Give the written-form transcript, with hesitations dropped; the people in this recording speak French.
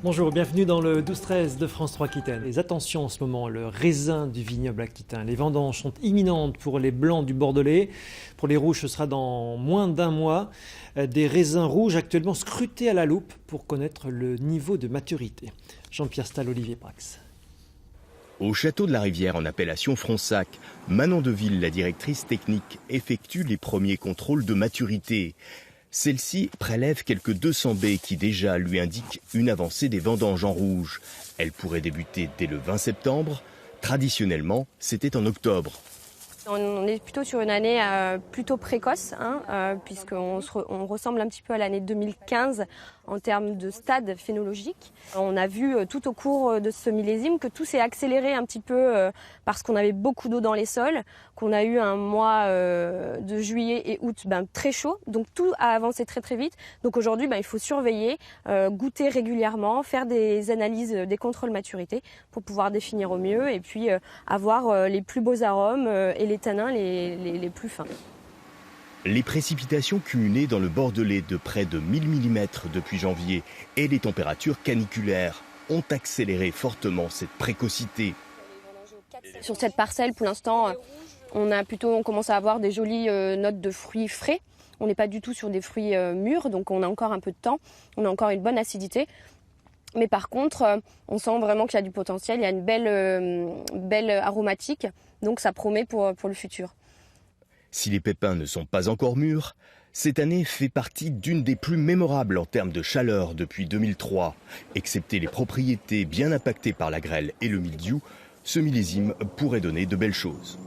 Bonjour, bienvenue dans le 12-13 de France 3 Aquitaine. Les attentions en ce moment, le raisin du vignoble aquitain. Les vendanges sont imminentes pour les blancs du Bordelais. Pour les rouges, ce sera dans moins d'un mois. Des raisins rouges actuellement scrutés à la loupe pour connaître le niveau de maturité. Jean-Pierre Stahl, Olivier Prax. Au château de la Rivière en appellation Fronsac, Manon Deville, la directrice technique, effectue les premiers contrôles de maturité. Celle-ci prélève quelques 200 baies qui déjà lui indiquent une avancée des vendanges en rouge. Elle pourrait débuter dès le 20 septembre. Traditionnellement, c'était en octobre. On est plutôt sur une année plutôt précoce, puisqu'on ressemble un petit peu à l'année 2015 en termes de stade phénologique. On a vu tout au cours de ce millésime que tout s'est accéléré un petit peu parce qu'on avait beaucoup d'eau dans les sols, qu'on a eu un mois de juillet et août très chaud, donc tout a avancé très très vite. Donc aujourd'hui, il faut surveiller, goûter régulièrement, faire des analyses, des contrôles maturité pour pouvoir définir au mieux et puis avoir les plus beaux arômes et les tanins les plus fins. Les précipitations cumulées dans le Bordelais de près de 1000 mm depuis janvier et les températures caniculaires ont accéléré fortement cette précocité. Sur cette parcelle, pour l'instant, on commence à avoir des jolies notes de fruits frais. On n'est pas du tout sur des fruits mûrs, donc on a encore un peu de temps, on a encore une bonne acidité. Mais par contre, on sent vraiment qu'il y a du potentiel, il y a une belle aromatique, donc ça promet pour le futur. Si les pépins ne sont pas encore mûrs, cette année fait partie d'une des plus mémorables en termes de chaleur depuis 2003. Excepté les propriétés bien impactées par la grêle et le mildiou, ce millésime pourrait donner de belles choses.